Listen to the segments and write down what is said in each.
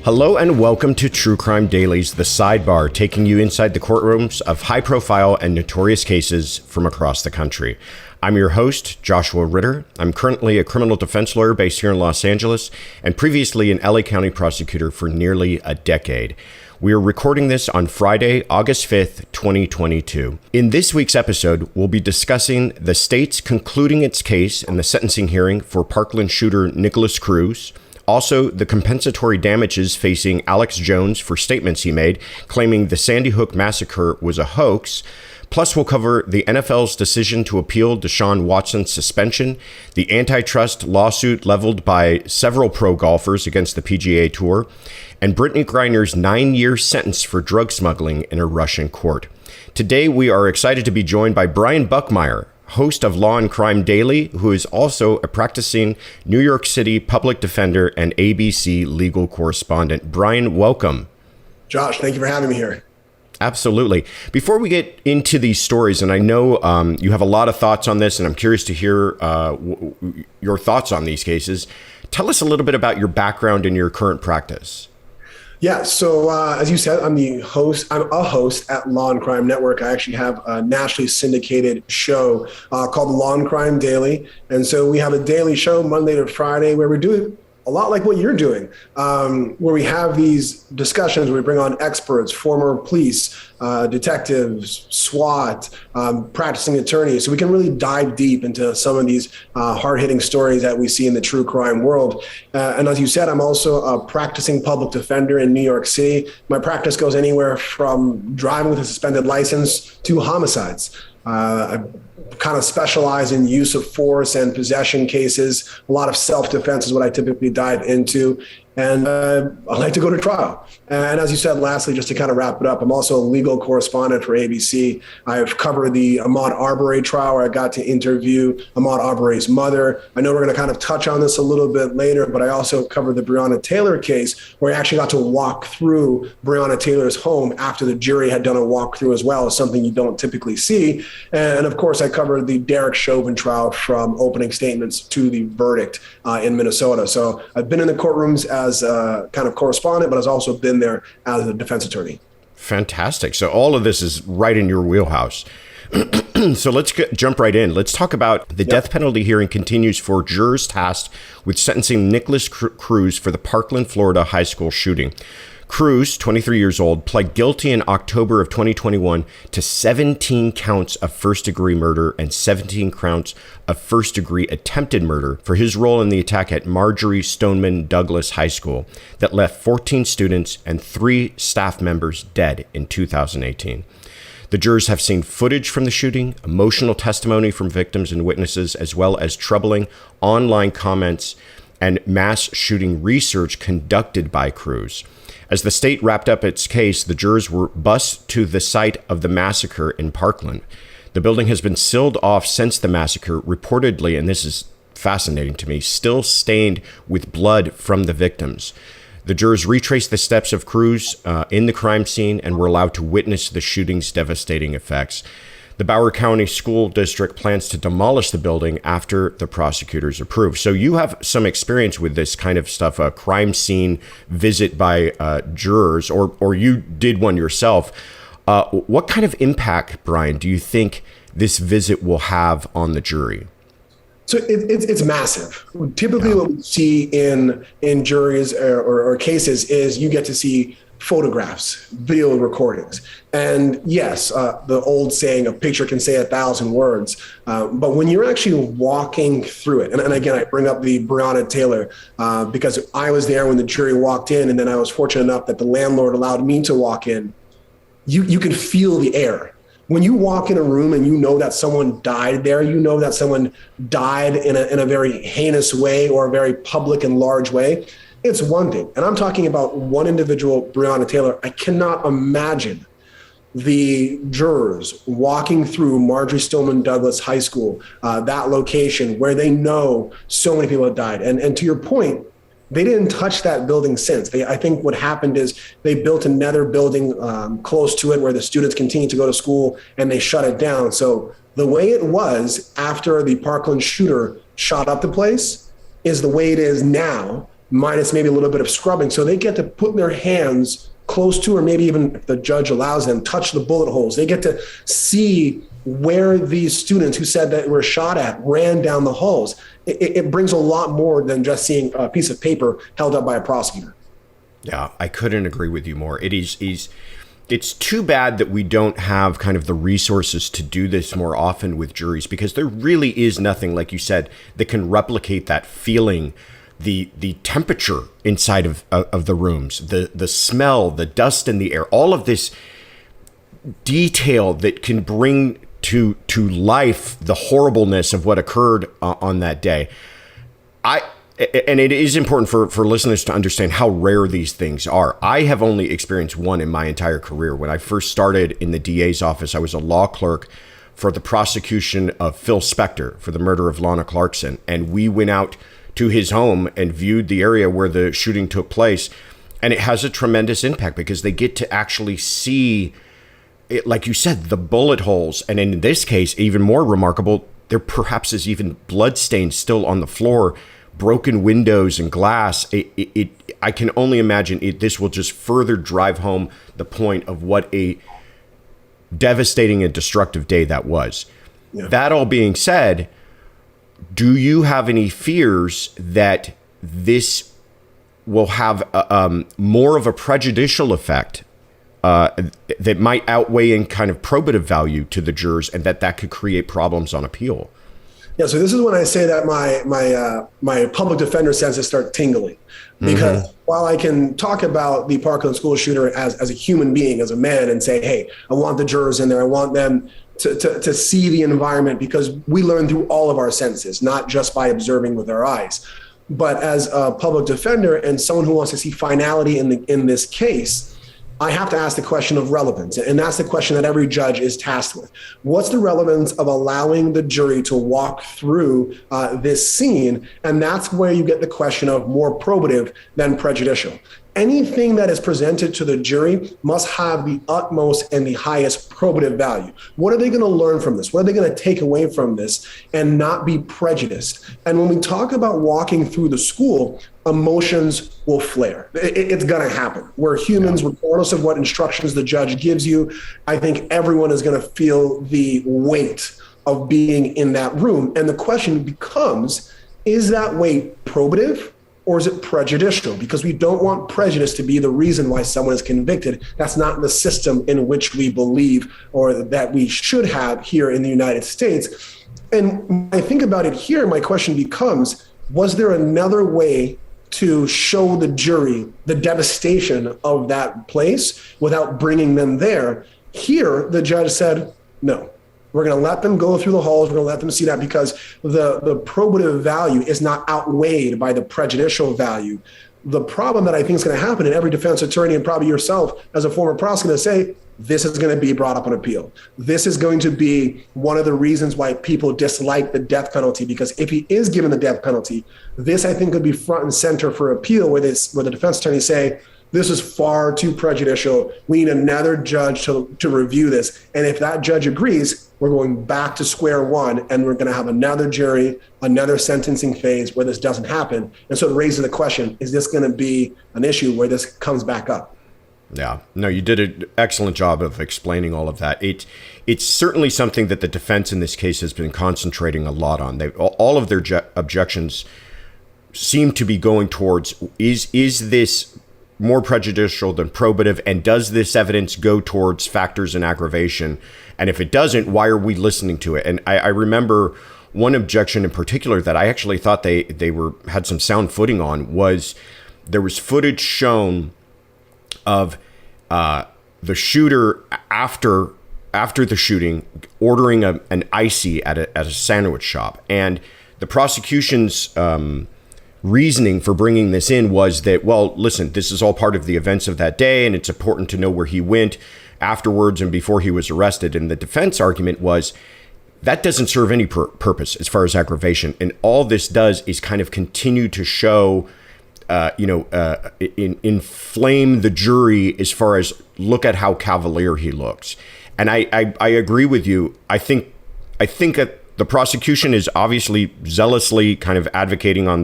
Hello and welcome to True Crime Daily's The Sidebar, taking you inside the courtrooms of high-profile and notorious cases from across the country. I'm your host, Joshua Ritter. I'm currently a criminal defense lawyer based here in Los Angeles and previously an LA County prosecutor for nearly a decade. We are recording this on Friday, August 5th, 2022. In this week's episode, we'll be discussing the state's concluding its case in the sentencing hearing for Parkland shooter Nikolas Cruz. Also, the compensatory damages facing Alex Jones for statements he made, claiming the Sandy Hook massacre was a hoax. Plus, we'll cover the NFL's decision to appeal Deshaun Watson's suspension, the antitrust lawsuit leveled by several pro golfers against the PGA Tour, and Brittney Griner's 9-year sentence for drug smuggling in a Russian court. Today, we are excited to be joined by Brian Buckmire, host of Law and Crime Daily, who is also a practicing New York City public defender and ABC legal correspondent. Brian, welcome. Josh, thank you for having me here. Absolutely. Before we get into these stories, and I know you have a lot of thoughts on this, and I'm curious to hear your thoughts on these cases, tell us a little bit about your background and your current practice. Yeah, so as you said, I'm a host at Law and Crime Network. I actually have a nationally syndicated show called Law and Crime Daily. And so we have a daily show Monday to Friday where we do a lot like what you're doing, where we have these discussions where we bring on experts, former police, detectives, SWAT, practicing attorneys. So we can really dive deep into some of these hard-hitting stories that we see in the true crime world. And as you said, I'm also a practicing public defender in New York City. My practice goes anywhere from driving with a suspended license to homicides. I kind of specialize in use of force and possession cases. A lot of self-defense is what I typically dive into. And I like to go to trial. And as you said, lastly, just to kind of wrap it up, I'm also a legal correspondent for ABC. I've covered the Ahmaud Arbery trial where I got to interview Ahmaud Arbery's mother. I know we're going to kind of touch on this a little bit later, but I also covered the Breonna Taylor case where I actually got to walk through Breonna Taylor's home after the jury had done a walkthrough as well, something you don't typically see. And of course, I covered the Derek Chauvin trial from opening statements to the verdict in Minnesota. So I've been in the courtrooms as a kind of correspondent, but I've also been there as a defense attorney. Fantastic. So all of this is right in your wheelhouse. So let's jump right in. Let's talk about the death penalty hearing continues for jurors tasked with sentencing Nikolas Cruz for the Parkland, Florida high school shooting. Cruz, 23 years old, pled guilty in October of 2021 to 17 counts of first-degree murder and 17 counts of first-degree attempted murder for his role in the attack at Marjory Stoneman Douglas High School that left 14 students and 3 staff members dead in 2018. The jurors have seen footage from the shooting, emotional testimony from victims and witnesses, as well as troubling online comments and mass shooting research conducted by Cruz. As the state wrapped up its case, the jurors were bused to the site of the massacre in Parkland. The building has been sealed off since the massacre, reportedly, and this is fascinating to me, still stained with blood from the victims. The jurors retraced the steps of Cruz in the crime scene and were allowed to witness the shooting's devastating effects. The Broward County School District plans to demolish the building after the prosecutors approve. So you have some experience with this kind of stuff, a crime scene visit by jurors, or you did one yourself. What kind of impact, Brian, do you think this visit will have on the jury? So it's massive. Typically what we see in juries or cases is you get to see photographs, video recordings. And yes, the old saying, a picture can say 1,000 words. But when you're actually walking through it, and again, I bring up the Breonna Taylor because I was there when the jury walked in, and then I was fortunate enough that the landlord allowed me to walk in. You can feel the air. When you walk in a room and you know that someone died there, you know that someone died in a very heinous way or a very public and large way, it's one thing. And I'm talking about one individual, Breonna Taylor. I cannot imagine the jurors walking through Marjory Stoneman Douglas High School, that location where they know so many people have died. And to your point, they didn't touch that building since. I think what happened is they built another building close to it where the students continue to go to school, and they shut it down. So the way it was after the Parkland shooter shot up the place is the way it is now minus maybe a little bit of scrubbing. So they get to put their hands close to, or maybe even if the judge allows them, touch the bullet holes. They get to see where these students who said that were shot at ran down the holes. It brings a lot more than just seeing a piece of paper held up by a prosecutor. Yeah, I couldn't agree with you more. It's too bad that we don't have kind of the resources to do this more often with juries, because there really is nothing, like you said, that can replicate that feeling, the temperature inside of the rooms, the smell, the dust in the air, all of this detail that can bring to life the horribleness of what occurred on that day. And it is important for listeners to understand how rare these things are. I have only experienced one in my entire career. When I first started in the DA's office, I was a law clerk for the prosecution of Phil Spector for the murder of Lana Clarkson. And we went out to his home and viewed the area where the shooting took place. And it has a tremendous impact because they get to actually see it, like you said, the bullet holes. And in this case, even more remarkable, there perhaps is even blood stains still on the floor, broken windows and glass. I can only imagine this will just further drive home the point of what a devastating and destructive day that was. Yeah. That all being said, do you have any fears that this will have more of a prejudicial effect that might outweigh in kind of probative value to the jurors, and that could create problems on appeal? Yeah, so this is when I say that my public defender senses start tingling, because while I can talk about the Parkland school shooter as a human being, as a man, and say, hey, I want the jurors in there, I want them to see the environment, because we learn through all of our senses, not just by observing with our eyes. But as a public defender and someone who wants to see finality in this case, I have to ask the question of relevance. And that's the question that every judge is tasked with. What's the relevance of allowing the jury to walk through this scene? And that's where you get the question of more probative than prejudicial. Anything that is presented to the jury must have the utmost and the highest probative value. What are they going to learn from this? What are they going to take away from this and not be prejudiced? And when we talk about walking through the school, emotions will flare. It's going to happen. We're humans, regardless of what instructions the judge gives you. I think everyone is going to feel the weight of being in that room. And the question becomes, is that weight probative? Or is it prejudicial? Because we don't want prejudice to be the reason why someone is convicted. That's not the system in which we believe or that we should have here in the United States. And when I think about it here, my question becomes, was there another way to show the jury the devastation of that place without bringing them there? Here, the judge said, no. We're going to let them go through the halls. We're going to let them see that, because the probative value is not outweighed by the prejudicial value. The problem that I think is going to happen, and every defense attorney and probably yourself as a former prosecutor say, this is going to be brought up on appeal. This is going to be one of the reasons why people dislike the death penalty, because if he is given the death penalty, this I think could be front and center for appeal, where the defense attorneys say, this is far too prejudicial. We need another judge to review this. And if that judge agrees, we're going back to square one, and we're going to have another jury, another sentencing phase where this doesn't happen. And so it raises the question, is this going to be an issue where this comes back up? Yeah, no, you did an excellent job of explaining all of that. It's certainly something that the defense in this case has been concentrating a lot on. All of their objections seem to be going towards, is this more prejudicial than probative, and does this evidence go towards factors in aggravation? And if it doesn't, why are we listening to it? And I remember one objection in particular that I actually thought they had some sound footing on was there was footage shown of the shooter after the shooting ordering an icy at a sandwich shop, and the prosecution's reasoning for bringing this in was that, well, listen, this is all part of the events of that day, and it's important to know where he went afterwards and before he was arrested. And the defense argument was that doesn't serve any purpose as far as aggravation, and all this does is kind of continue to show inflame the jury as far as look at how cavalier he looks. And I agree with you. I think The prosecution is obviously zealously kind of advocating on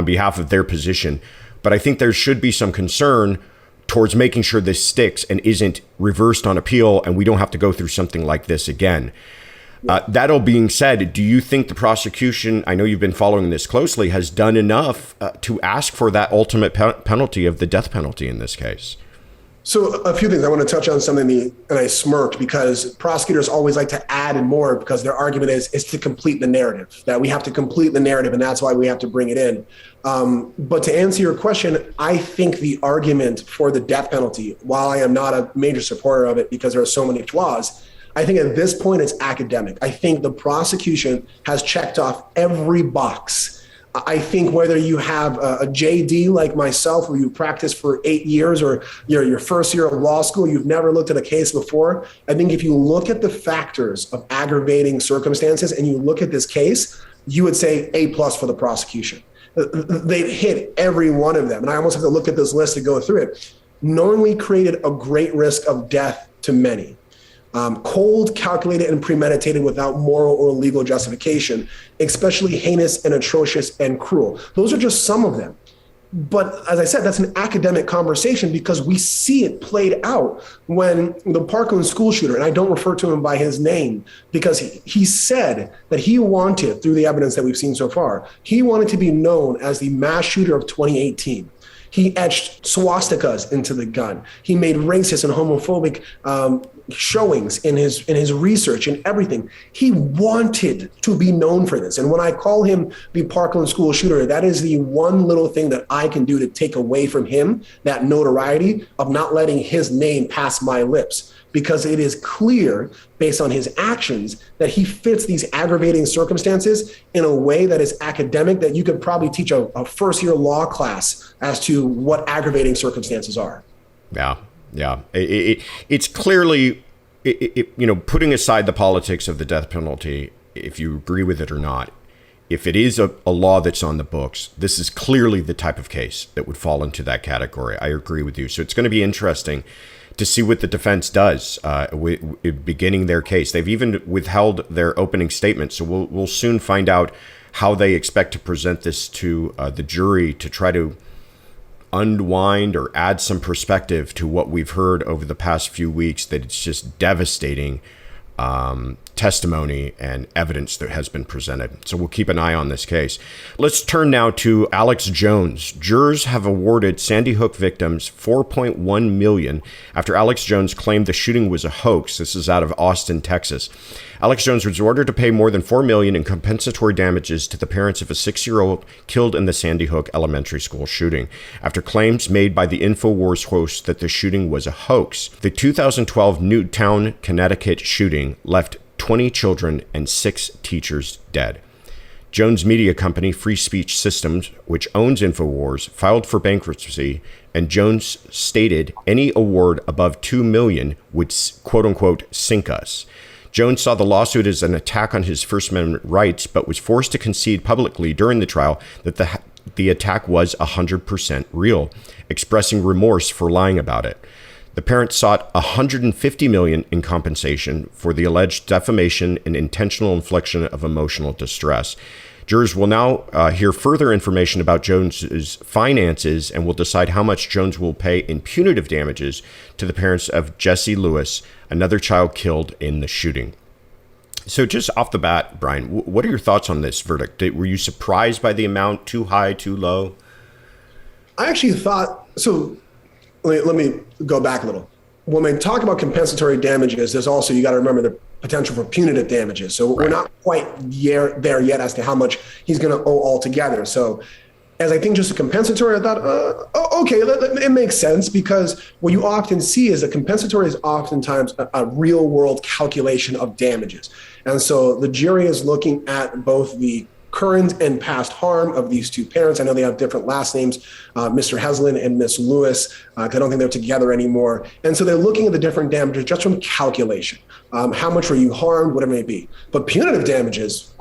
behalf of their position. But I think there should be some concern towards making sure this sticks and isn't reversed on appeal, and we don't have to go through something like this again. That all being said, do you think the prosecution, I know you've been following this closely, has done enough to ask for that ultimate penalty of the death penalty in this case? So a few things. I want to touch on something, and I smirked because prosecutors always like to add and more because their argument is to complete the narrative, that we have to complete the narrative, and that's why we have to bring it in. But to answer your question, I think the argument for the death penalty, while I am not a major supporter of it because there are so many flaws, I think at this point it's academic. I think the prosecution has checked off every box. I think whether you have a JD like myself, where you practiced for 8 years, or you're your first year of law school, you've never looked at a case before. I think if you look at the factors of aggravating circumstances and you look at this case, you would say A+ for the prosecution. They've hit every one of them. And I almost have to look at this list to go through it. Knowingly created a great risk of death to many. Cold, calculated, and premeditated without moral or legal justification, especially heinous and atrocious and cruel. Those are just some of them. But as I said, that's an academic conversation because we see it played out when the Parkland school shooter, and I don't refer to him by his name because he said that he wanted, through the evidence that we've seen so far, he wanted to be known as the mass shooter of 2018. He etched swastikas into the gun. He made racist and homophobic showings in his research and everything. He wanted to be known for this. And when I call him the Parkland school shooter, that is the one little thing that I can do to take away from him that notoriety of not letting his name pass my lips. Because it is clear, based on his actions, that he fits these aggravating circumstances in a way that is academic, that you could probably teach a first-year law class as to what aggravating circumstances are. Yeah. It's clearly, putting aside the politics of the death penalty, if you agree with it or not, if it is a law that's on the books, this is clearly the type of case that would fall into that category. I agree with you. So it's going to be interesting to see what the defense does beginning their case. They've even withheld their opening statement, so we'll soon find out how they expect to present this to the jury to try to unwind or add some perspective to what we've heard over the past few weeks, that it's just devastating testimony and evidence that has been presented. So we'll keep an eye on this case. Let's turn now to Alex Jones. Jurors have awarded Sandy Hook victims $4.1 million after Alex Jones claimed the shooting was a hoax. This is out of Austin, Texas. Alex Jones was ordered to pay more than $4 million in compensatory damages to the parents of a 6-year-old killed in the Sandy Hook elementary school shooting after claims made by the InfoWars host that the shooting was a hoax. The 2012 Newtown, Connecticut shooting left 20 children and 6 teachers dead. Jones' media company, Free Speech Systems, which owns InfoWars, filed for bankruptcy, and Jones stated any award above $2 million would, quote-unquote, sink us. Jones saw the lawsuit as an attack on his First Amendment rights, but was forced to concede publicly during the trial that the attack was 100% real, expressing remorse for lying about it. The parents sought $150 million in compensation for the alleged defamation and intentional infliction of emotional distress. Jurors will now hear further information about Jones's finances and will decide how much Jones will pay in punitive damages to the parents of Jesse Lewis, another child killed in the shooting. So just off the bat, Brian, what are your thoughts on this verdict? Were you surprised by the amount? Too high, too low? I actually thought, so let me go back a little. When we talk about compensatory damages, there's also, you got to remember the potential for punitive damages. So we're not quite there yet as to how much he's going to owe altogether. So as I think just a compensatory, I thought, okay, it makes sense, because what you often see is a compensatory is oftentimes a real world calculation of damages. And so the jury is looking at both the current and past harm of these two parents. I know they have different last names, Mr. Heslin and Miss Lewis. I don't think they're together anymore. And so they're looking at the different damages just from calculation. How much were you harmed, whatever it may be. But punitive damages,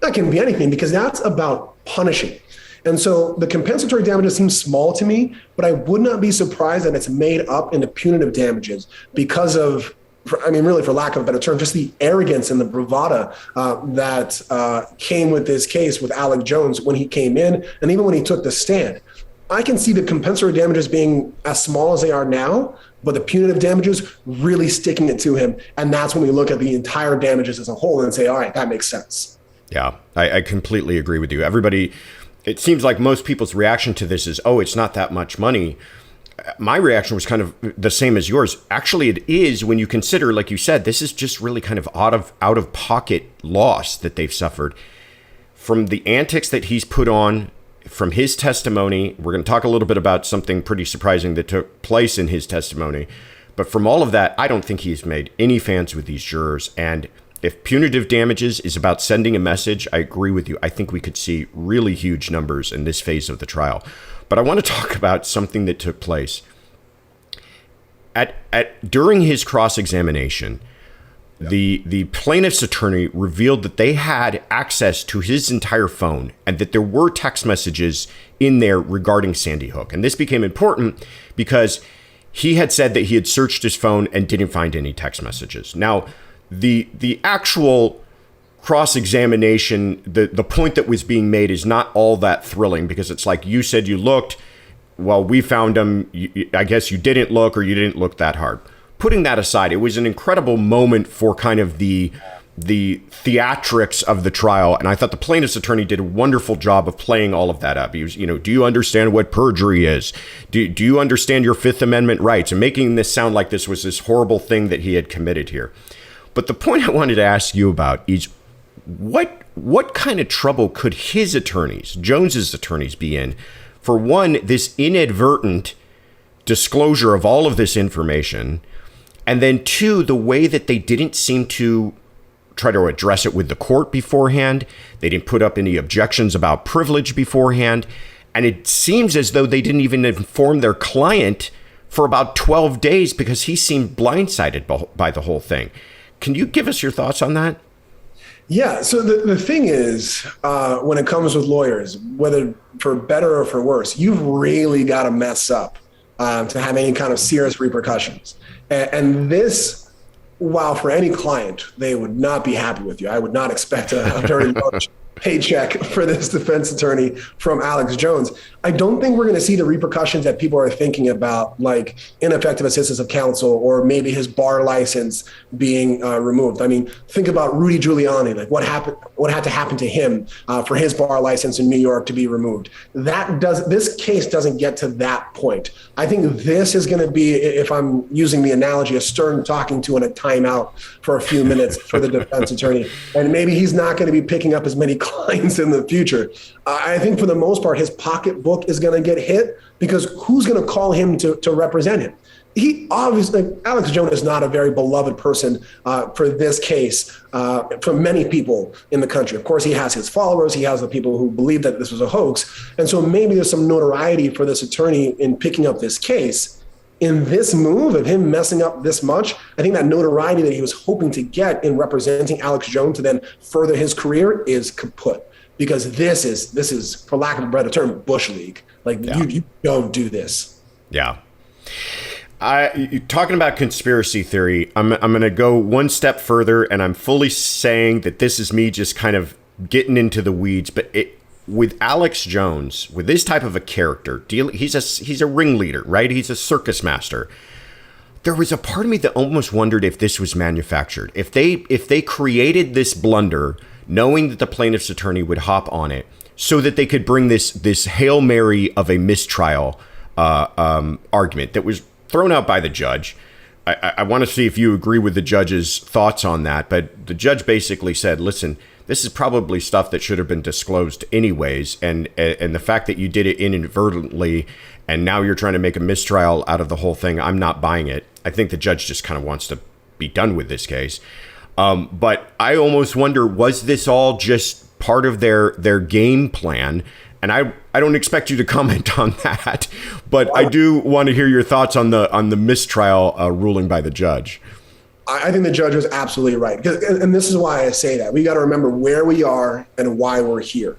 that can be anything, because that's about punishing. And so the compensatory damages seem small to me, but I would not be surprised that it's made up into punitive damages because of really, for lack of a better term, just the arrogance and the bravado that came with this case with Alex Jones when he came in, and even when he took the stand. I can see the compensatory damages being as small as they are now, but the punitive damages really sticking it to him. And that's when we look at the entire damages as a whole and say, all right, that makes sense. Yeah, I completely agree with you. Everybody, it seems like most people's reaction to this is, oh, it's not that much money. My reaction was kind of the same as yours. Actually, it is when you consider, like you said, this is just really kind of out of pocket loss that they've suffered from the antics that he's put on, from his testimony. We're going to talk a little bit about something pretty surprising that took place in his testimony. But from all of that, I don't think he's made any fans with these jurors. And if punitive damages is about sending a message, I agree with you. I think we could see really huge numbers in this phase of the trial. But I want to talk about something that took place. During his cross-examination, the plaintiff's attorney revealed that they had access to his entire phone and that there were text messages in there regarding Sandy Hook. And this became important because he had said that he had searched his phone and didn't find any text messages. Now, the actual cross-examination, the point that was being made is not all that thrilling, because it's like, you said you looked, well, we found them. I guess you didn't look, or you didn't look that hard. Putting that aside, it was an incredible moment for kind of the theatrics of the trial. And I thought the plaintiff's attorney did a wonderful job of playing all of that up. He was, do you understand what perjury is? Do you understand your Fifth Amendment rights? And making this sound like this was this horrible thing that he had committed here. But the point I wanted to ask you about is what kind of trouble could his attorneys, Jones's attorneys, be in for, one, this inadvertent disclosure of all of this information, and then two, the way that they didn't seem to try to address it with the court beforehand. They didn't put up any objections about privilege beforehand. And it seems as though they didn't even inform their client for about 12 days because he seemed blindsided by the whole thing. Can you give us your thoughts on that? Yeah. So the thing is, when it comes with lawyers, whether for better or for worse, you've really got to mess up to have any kind of serious repercussions. And this, while for any client, they would not be happy with you. I would not expect a very large paycheck for this defense attorney from Alex Jones. I don't think we're going to see the repercussions that people are thinking about, like ineffective assistance of counsel or maybe his bar license being removed. I mean, think about Rudy Giuliani, like what had to happen to him for his bar license in New York to be removed. This case doesn't get to that point. I think this is going to be, if I'm using the analogy, a stern talking to in a timeout for a few minutes for the defense attorney. And maybe he's not going to be picking up as many clients in the future. I think for the most part, his pocketbook is going to get hit because who's going to call him to represent him? He obviously, Alex Jones is not a very beloved person for this case from many people in the country. Of course, he has his followers. He has the people who believe that this was a hoax. And so maybe there's some notoriety for this attorney in picking up this case. In this move of him messing up this much, I think that notoriety that he was hoping to get in representing Alex Jones to then further his career is kaput. Because this is, for lack of a better term, Bush League. Like, yeah. You don't do this. Yeah. Talking about conspiracy theory, I'm going to go one step further, and I'm fully saying that this is me just kind of getting into the weeds. But with Alex Jones, with this type of a character, he's a ringleader, right? He's a circus master. There was a part of me that almost wondered if this was manufactured. If they created this blunder, knowing that the plaintiff's attorney would hop on it, so that they could bring this Hail Mary of a mistrial argument that was thrown out by the judge. I want to see if you agree with the judge's thoughts on that. But the judge basically said, listen, this is probably stuff that should have been disclosed anyways. And the fact that you did it inadvertently and now you're trying to make a mistrial out of the whole thing, I'm not buying it. I think the judge just kind of wants to be done with this case. But I almost wonder, was this all just part of their game plan? And I don't expect you to comment on that, but I do want to hear your thoughts on the mistrial ruling by the judge. I think the judge was absolutely right. And this is why I say that. We got to remember where we are and why we're here.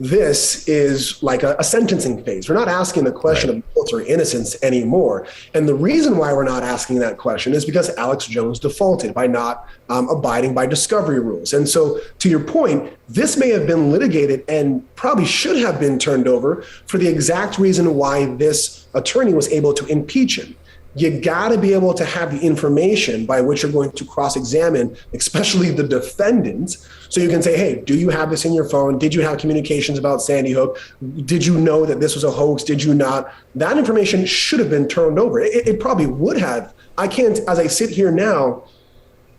this is like a sentencing phase. We're not asking the question of guilt or innocence anymore. And the reason why we're not asking that question is because Alex Jones defaulted by not abiding by discovery rules. And so to your point, this may have been litigated and probably should have been turned over for the exact reason why this attorney was able to impeach him. You got to be able to have the information by which you're going to cross-examine, especially the defendants. So you can say, hey, do you have this in your phone? Did you have communications about Sandy Hook? Did you know that this was a hoax? Did you not? That information should have been turned over. It probably would have. I can't, as I sit here now,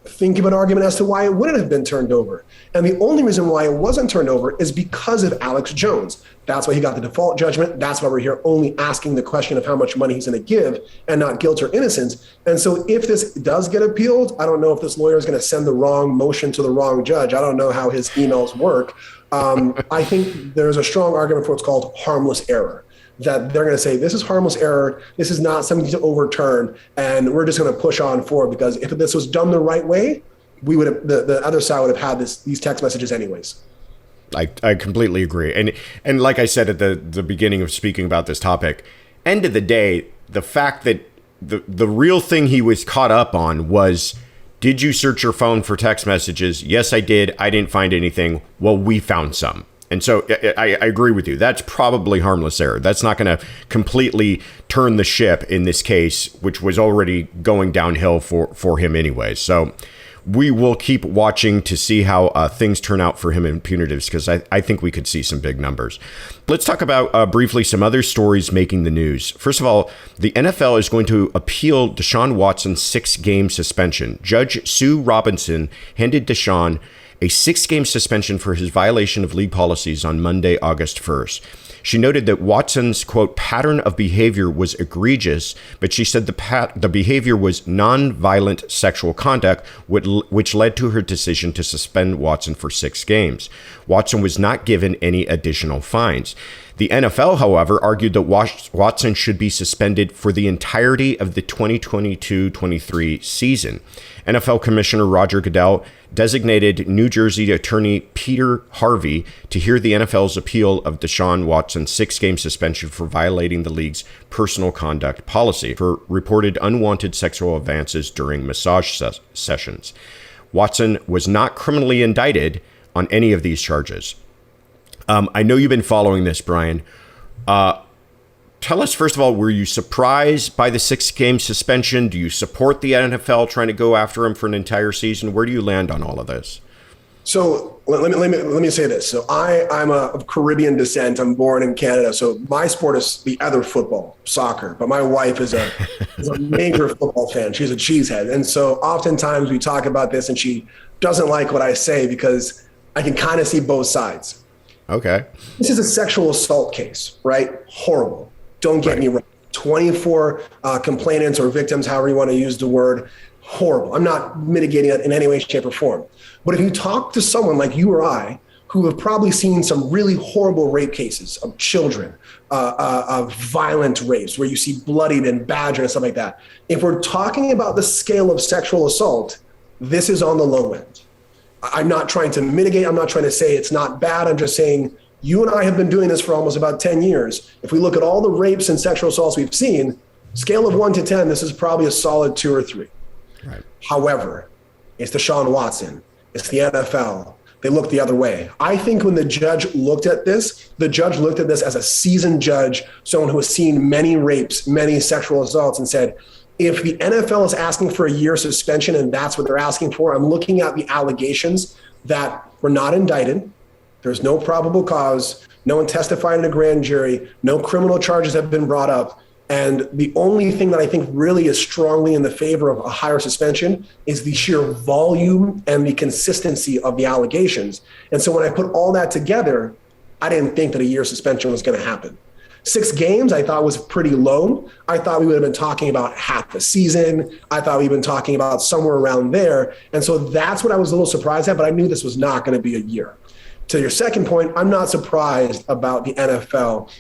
think of an argument as to why it wouldn't have been turned over. And the only reason why it wasn't turned over is because of Alex Jones. That's why he got the default judgment. That's why we're here only asking the question of how much money he's going to give and not guilt or innocence. And so if this does get appealed, I don't know if this lawyer is going to send the wrong motion to the wrong judge. I don't know how his emails work. I think there's a strong argument for what's called harmless error, that they're going to say, this is harmless error. This is not something to overturn. And we're just going to push on forward, because if this was done the right way, we would have, the other side would have had these text messages anyways. I completely agree. And like I said at the beginning of speaking about this topic, end of the day, the fact that the real thing he was caught up on was, did you search your phone for text messages? Yes, I did. I didn't find anything. Well, we found some. And so I agree with you. That's probably harmless error. That's not going to completely turn the ship in this case, which was already going downhill for him anyway. So we will keep watching to see how things turn out for him in punitives, because I think we could see some big numbers. Let's talk about briefly some other stories making the news. First of all, the NFL is going to appeal Deshaun Watson's 6-game suspension. Judge Sue Robinson handed Deshaun a 6-game suspension for his violation of league policies on Monday, August 1st. She noted that Watson's, quote, pattern of behavior was egregious, but she said the behavior was non-violent sexual conduct, which led to her decision to suspend Watson for 6 games. Watson was not given any additional fines. The NFL, however, argued that Watson should be suspended for the entirety of the 2022-23 season. NFL Commissioner Roger Goodell designated New Jersey attorney Peter Harvey to hear the NFL's appeal of Deshaun Watson's 6-game suspension for violating the league's personal conduct policy for reported unwanted sexual advances during massage sessions. Watson was not criminally indicted on any of these charges. I know you've been following this, Brian. Tell us, first of all, were you surprised by the 6-game suspension? Do you support the NFL trying to go after him for an entire season? Where do you land on all of this? So let me say this. So I'm of Caribbean descent. I'm born in Canada. So my sport is the other football, soccer. But my wife is a major football fan. She's a cheesehead. And so oftentimes we talk about this and she doesn't like what I say because I can kind of see both sides. Okay. This is a sexual assault case, right? Horrible. Don't get me wrong. 24 complainants or victims, however you want to use the word, horrible. I'm not mitigating it in any way, shape, or form. But if you talk to someone like you or I, who have probably seen some really horrible rape cases of children, of violent rapes, where you see bloodied and badgered and stuff like that. If we're talking about the scale of sexual assault, this is on the low end. I'm not trying to mitigate. I'm not trying to say it's not bad. I'm just saying, you and I have been doing this for almost about 10 years. If we look at all the rapes and sexual assaults we've seen, scale of 1 to 10, this is probably a solid 2 or 3. Right. However, it's Deshaun Watson. It's the NFL. They look the other way. I think when the judge looked at this, as a seasoned judge, someone who has seen many rapes, many sexual assaults, and said, if the NFL is asking for a year suspension and that's what they're asking for, I'm looking at the allegations that were not indicted. There's no probable cause. No one testified in a grand jury. No criminal charges have been brought up. And the only thing that I think really is strongly in the favor of a higher suspension is the sheer volume and the consistency of the allegations. And so when I put all that together, I didn't think that a year suspension was going to happen. 6 games I thought was pretty low. I thought we would have been talking about half a season. I thought we'd been talking about somewhere around there. And so that's what I was a little surprised at, but I knew this was not going to be a year. To your second point, I'm not surprised about the NFL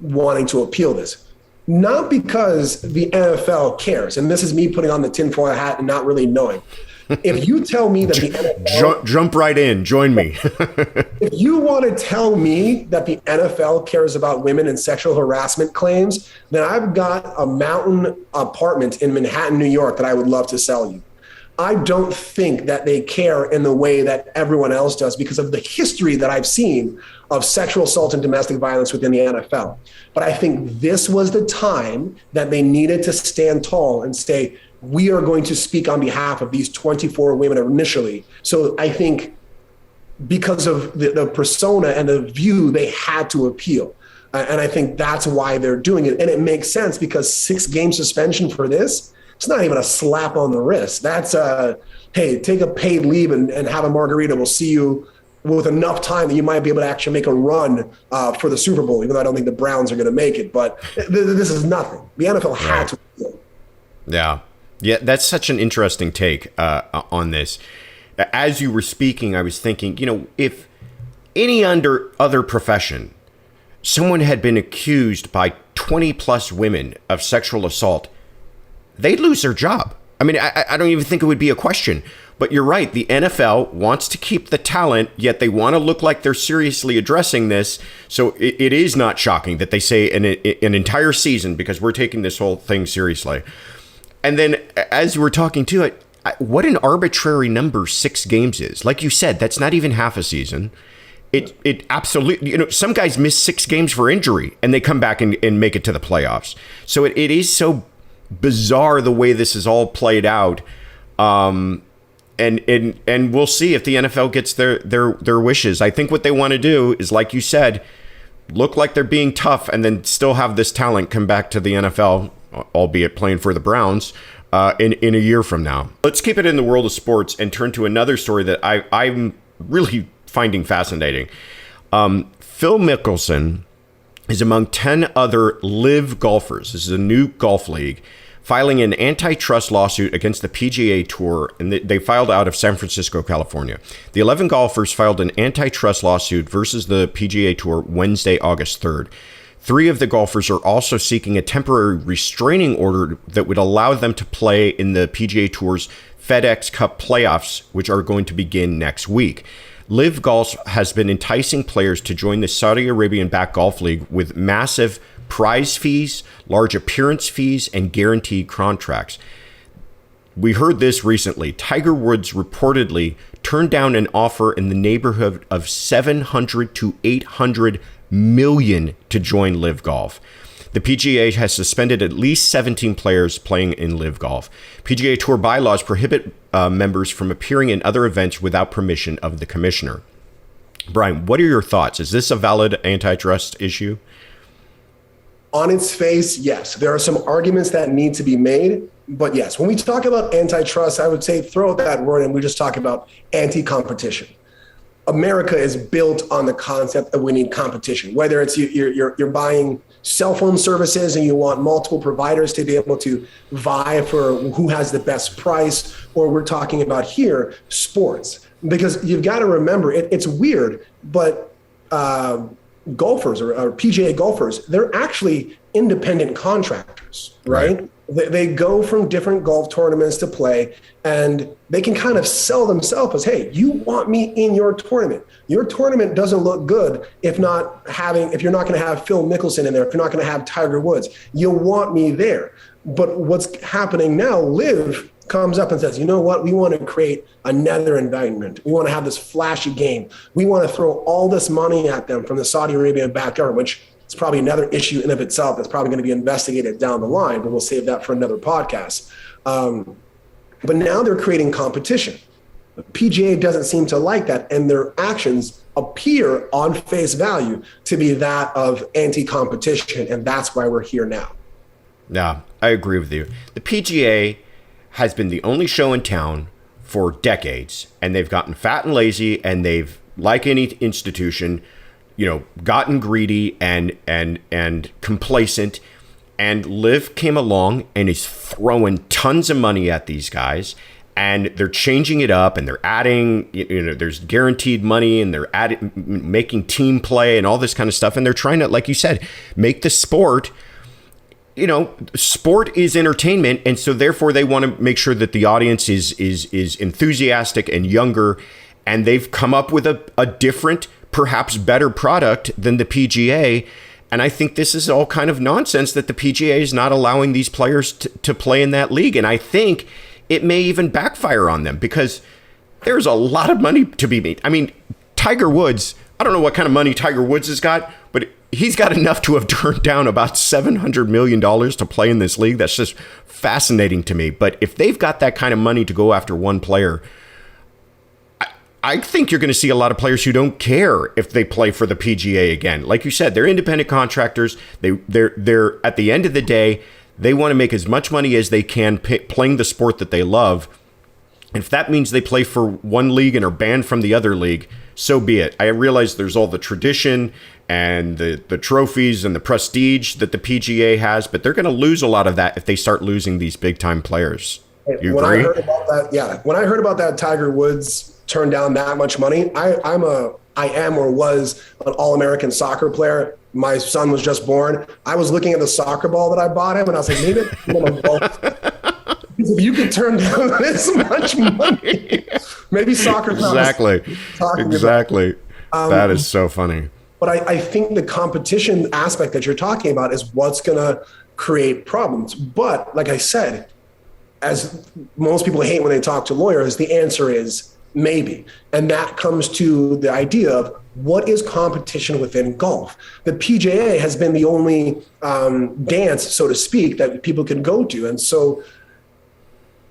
wanting to appeal this. Not because the NFL cares, and this is me putting on the tinfoil hat and not really knowing. If you tell me that the NFL, jump right in, join me. if you want to tell me that the NFL cares about women and sexual harassment claims, then I've got a mountain apartment in Manhattan, New York that I would love to sell you. I don't think that they care in the way that everyone else does because of the history that I've seen of sexual assault and domestic violence within the NFL. But I think this was the time that they needed to stand tall and say, we are going to speak on behalf of these 24 women initially. So I think because of the persona and the view, they had to appeal. And I think that's why they're doing it. And it makes sense because 6-game suspension for this, it's not even a slap on the wrist. That's hey, take a paid leave and have a margarita. We'll see you with enough time that you might be able to actually make a run for the Super Bowl, even though I don't think the Browns are going to make it. But this is nothing. The NFL had to appeal. Yeah. Yeah, that's such an interesting take on this. As you were speaking, I was thinking, if any other profession, someone had been accused by 20 plus women of sexual assault, they'd lose their job. I mean, I don't even think it would be a question. But you're right. The NFL wants to keep the talent, yet they want to look like they're seriously addressing this. So it is not shocking that they say an entire season, because we're taking this whole thing seriously. And then as you were talking to it, what an arbitrary number 6 games is. Like you said, that's not even half a season. It absolutely, some guys miss 6 games for injury and they come back and make it to the playoffs. So it is so bizarre the way this is all played out. And we'll see if the NFL gets their wishes. I think what they want to do is, like you said, look like they're being tough and then still have this talent come back to the NFL, albeit playing for the Browns, in a year from now. Let's keep it in the world of sports and turn to another story that I'm really finding fascinating. Phil Mickelson is among 10 other live golfers. This is a new golf league, filing an antitrust lawsuit against the PGA Tour, and they filed out of San Francisco, California. The 11 golfers filed an antitrust lawsuit versus the PGA Tour Wednesday, August 3rd. 3 of the golfers are also seeking a temporary restraining order that would allow them to play in the PGA Tour's FedEx Cup playoffs, which are going to begin next week. Live Golf has been enticing players to join the Saudi Arabian-backed golf league with massive prize fees, large appearance fees, and guaranteed contracts. We heard this recently. Tiger Woods reportedly turned down an offer in the neighborhood of $700 to $800 million to join Live Golf. The PGA has suspended at least 17 players playing in Live Golf. PGA Tour bylaws prohibit members from appearing in other events without permission of the commissioner. Brian, what are your thoughts? Is this a valid antitrust issue? On its face, yes. There are some arguments that need to be made, but yes. When we talk about antitrust, I would say throw out that word and we just talk about anti-competition. America is built on the concept of winning competition, whether it's you're buying cell phone services and you want multiple providers to be able to vie for who has the best price, or we're talking about here, sports. Because you've got to remember, it's weird, but golfers or PGA golfers, they're actually independent contractors, right? They go from different golf tournaments to play, and they can kind of sell themselves as, hey, you want me in your tournament. Your tournament doesn't look good if you're not going to have Phil Mickelson in there, if you're not going to have Tiger Woods. You want me there. But what's happening now, Liv comes up and says, you know what, we want to create another environment. We want to have this flashy game. We want to throw all this money at them from the Saudi Arabian backed government, which is probably another issue in of itself that's probably going to be investigated down the line, but we'll save that for another podcast. But now they're creating competition. The PGA doesn't seem to like that, and their actions appear on face value to be that of anti-competition, and that's why we're here now. Yeah, I agree with you. The PGA has been the only show in town for decades, and they've gotten fat and lazy, and they've, like any institution, gotten greedy and complacent. And Liv came along and is throwing tons of money at these guys, and they're changing it up, and they're adding, there's guaranteed money, and they're making team play and all this kind of stuff, and they're trying to, like you said, make the sport sport is entertainment, and so therefore they want to make sure that the audience is enthusiastic and younger, and they've come up with a different, perhaps better product than the PGA. And I think this is all kind of nonsense that the PGA is not allowing these players to play in that league. And I think it may even backfire on them because there's a lot of money to be made. I mean, Tiger Woods, I don't know what kind of money Tiger Woods has got, but he's got enough to have turned down about $700 million to play in this league. That's just fascinating to me. But if they've got that kind of money to go after one player, I think you're going to see a lot of players who don't care if they play for the PGA again. Like you said, they're independent contractors. They're at the end of the day, they want to make as much money as they can playing the sport that they love. And if that means they play for one league and are banned from the other league, so be it. I realize there's all the tradition and the trophies and the prestige that the PGA has, but they're going to lose a lot of that if they start losing these big time players. You when agree? I heard about that, when I heard about that Tiger Woods turned down that much money, I am or was an All-American soccer player. My son was just born. I was looking at the soccer ball that I bought him, and I was like, maybe if you could turn down this much money, maybe soccer. Exactly. That is so funny. But I think the competition aspect that you're talking about is what's going to create problems. But like I said, as most people hate when they talk to lawyers, the answer is maybe. And that comes to the idea of what is competition within golf? The PGA has been the only dance, so to speak, that people can go to. And so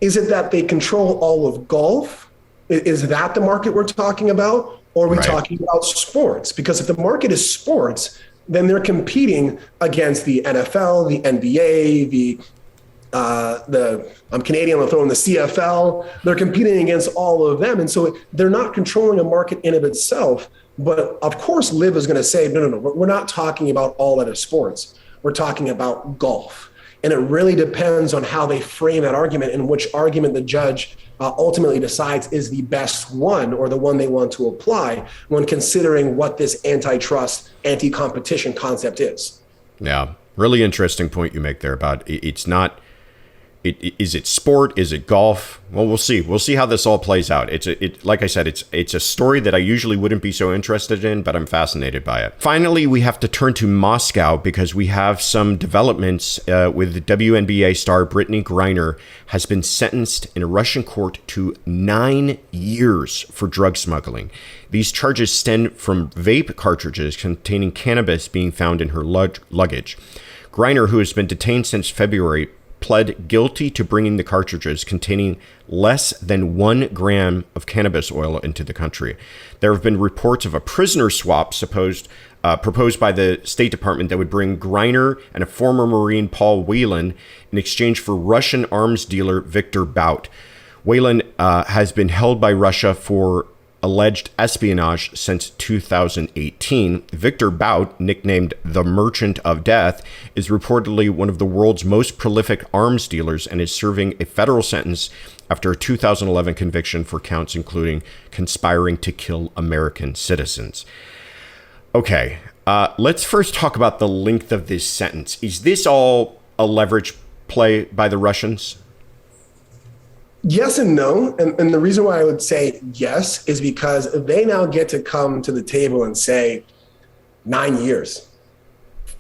is it that they control all of golf? Is that the market we're talking about? Or are we talking about sports? Because if the market is sports, then they're competing against the NFL, the NBA, I'm Canadian, I'll throw in the CFL. They're competing against all of them. And so they're not controlling a market in of itself. But of course, Liv is going to say, no, we're not talking about all other sports. We're talking about golf. And it really depends on how they frame that argument and which argument the judge ultimately decides is the best one or the one they want to apply when considering what this antitrust, anti-competition concept is. Yeah, really interesting point you make there about it's not. Is it sport? Is it golf? Well, we'll see. We'll see how this all plays out. Like I said, it's a story that I usually wouldn't be so interested in, but I'm fascinated by it. Finally, we have to turn to Moscow because we have some developments with WNBA star Brittney Griner has been sentenced in a Russian court to 9 years for drug smuggling. These charges stem from vape cartridges containing cannabis being found in her luggage. Griner, who has been detained since February, pled guilty to bringing the cartridges containing less than 1 gram of cannabis oil into the country. There have been reports of a prisoner swap proposed by the State Department that would bring Griner and a former Marine, Paul Whelan, in exchange for Russian arms dealer Viktor Bout. Whelan has been held by Russia for alleged espionage since 2018. Viktor Bout, nicknamed the Merchant of Death, is reportedly one of the world's most prolific arms dealers and is serving a federal sentence after a 2011 conviction for counts including conspiring to kill American citizens. Okay, let's first talk about the length of this sentence. Is this all a leverage play by the Russians? Yes and no. And the reason why I would say yes is because they now get to come to the table and say 9 years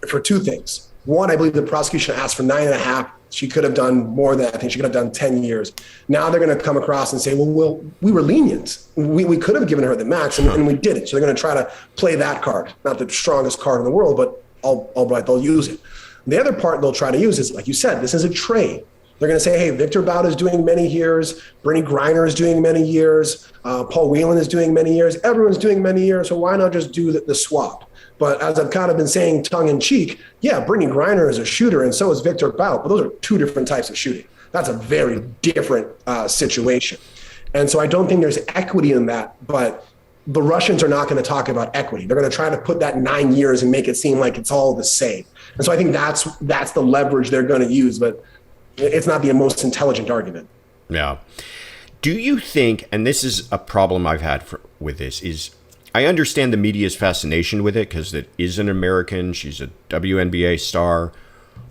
for two things. One, I believe the prosecution asked for 9.5. She could have done more than that. I think she could have done 10 years. Now they're going to come across and say, well, we were lenient. We could have given her the max and we didn't. So they're going to try to play that card. Not the strongest card in the world, but all right, they'll use it. The other part they'll try to use is, like you said, this is a trade. They're going to say, hey, Viktor Bout is doing many years. Brittney Griner is doing many years. Paul Whelan is doing many years. Everyone's doing many years. So why not just do the swap? But as I've kind of been saying tongue in cheek, yeah, Brittney Griner is a shooter and so is Viktor Bout. But those are two different types of shooting. That's a very different situation. And so I don't think there's equity in that. But the Russians are not going to talk about equity. They're going to try to put that 9 years and make it seem like it's all the same. And so I think that's the leverage they're going to use. But it's not the most intelligent argument. Yeah. Do you think, and this is a problem I've had with this, is I understand the media's fascination with it because it is an American, she's a WNBA star,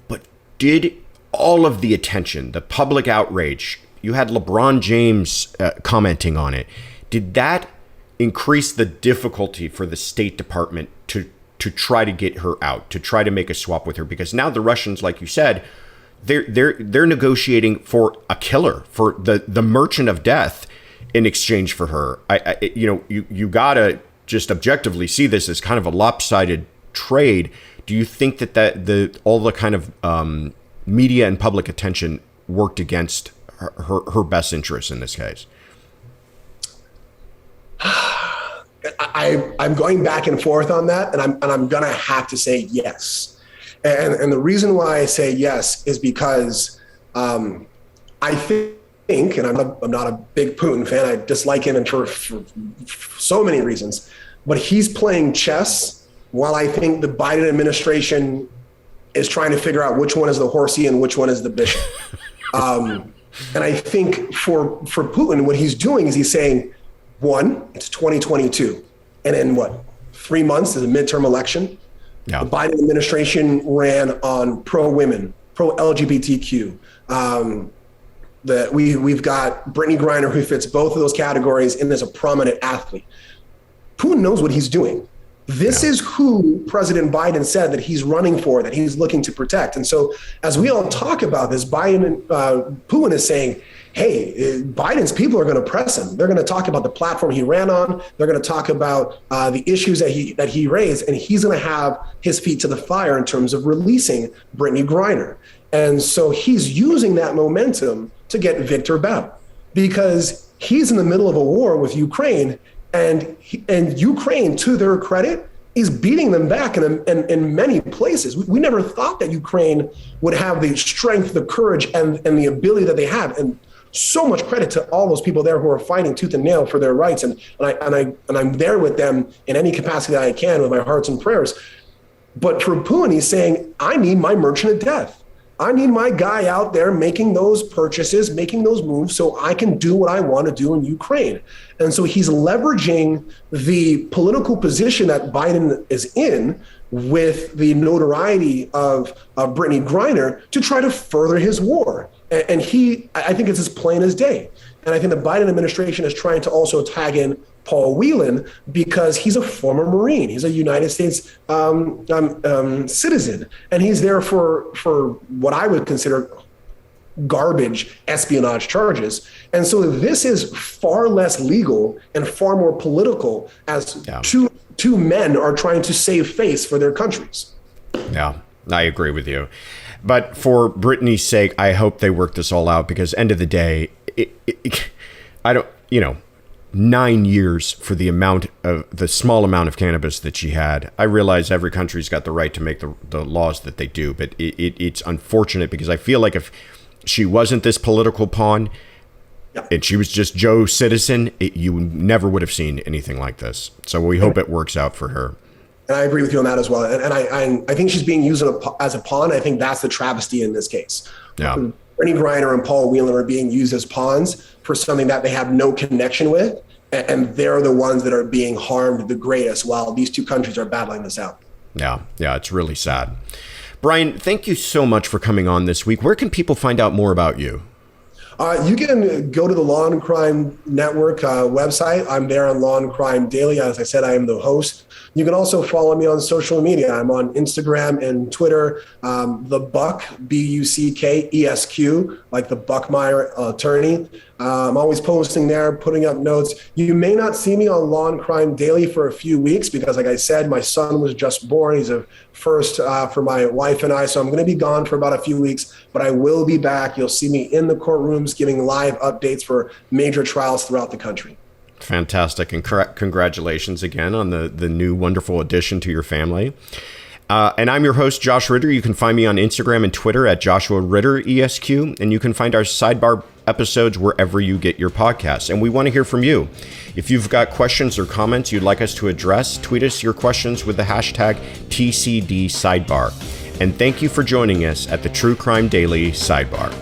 but did all of the attention, the public outrage, you had LeBron James commenting on it, did that increase the difficulty for the State Department to try to get her out, to try to make a swap with her? Because now the Russians, like you said, they're negotiating for a killer, for the merchant of death in exchange for her. You gotta just objectively see this as kind of a lopsided trade. Do you think that all the kind of media and public attention worked against her best interest in this case? I'm going back and forth on that, and I'm gonna have to say yes. And the reason why I say yes is because I think, and I'm not a big Putin fan, I dislike him and for so many reasons, but he's playing chess while I think the Biden administration is trying to figure out which one is the horsey and which one is the bishop. And I think for Putin, what he's doing is he's saying, one, it's 2022. And in 3 months is a midterm election. Yeah. The Biden administration ran on pro-women, pro-LGBTQ. We've got Brittney Griner, who fits both of those categories and is a prominent athlete. Putin knows what he's doing. This is who President Biden said that he's running for, that he's looking to protect. And so as we all talk about this, Putin is saying, hey, Biden's people are going to press him. They're going to talk about the platform he ran on. They're going to talk about the issues that he raised, and he's going to have his feet to the fire in terms of releasing Brittney Griner. And so he's using that momentum to get Victor Bout, because he's in the middle of a war with Ukraine, and Ukraine, to their credit, is beating them back in many places. We never thought that Ukraine would have the strength, the courage, and the ability that they have. And so much credit to all those people there who are fighting tooth and nail for their rights. And I'm there with them in any capacity that I can with my hearts and prayers. But for Putin, he's saying, I need my merchant of death. I need my guy out there making those purchases, making those moves so I can do what I want to do in Ukraine. And so he's leveraging the political position that Biden is in with the notoriety of Brittney Griner to try to further his war. And I think it's as plain as day. And I think the Biden administration is trying to also tag in Paul Whelan because he's a former Marine. He's a United States citizen. And he's there for what I would consider garbage espionage charges. And so this is far less legal and far more political as two men are trying to save face for their countries. Yeah, I agree with you. But for Brittney's sake, I hope they work this all out, because end of the day, 9 years for the small amount of cannabis that she had. I realize every country's got the right to make the laws that they do, but it's unfortunate, because I feel like if she wasn't this political pawn and she was just Joe Citizen, you never would have seen anything like this. So we hope it works out for her. And I agree with you on that as well. And I think she's being used as a pawn. I think that's the travesty in this case. Yeah. Brittney Griner and Paul Whelan are being used as pawns for something that they have no connection with. And they're the ones that are being harmed the greatest while these two countries are battling this out. Yeah, it's really sad. Brian, thank you so much for coming on this week. Where can people find out more about you? You can go to the Law and Crime Network website. I'm there on Law and Crime Daily. As I said, I am the host. You can also follow me on social media. I'm on Instagram and Twitter, the Buck, BUCKESQ, like the Buckmire attorney. I'm always posting there, putting up notes. You may not see me on Law and Crime Daily for a few weeks because, like I said, my son was just born. He's a first for my wife and I, so I'm going to be gone for about a few weeks, but I will be back. You'll see me in the courtrooms giving live updates for major trials throughout the country. Fantastic. And congratulations again on the new wonderful addition to your family. And I'm your host, Josh Ritter. You can find me on Instagram and Twitter at Joshua Ritter ESQ. And you can find our Sidebar episodes wherever you get your podcasts. And we want to hear from you. If you've got questions or comments you'd like us to address, tweet us your questions with the hashtag TCD Sidebar. And thank you for joining us at the True Crime Daily Sidebar.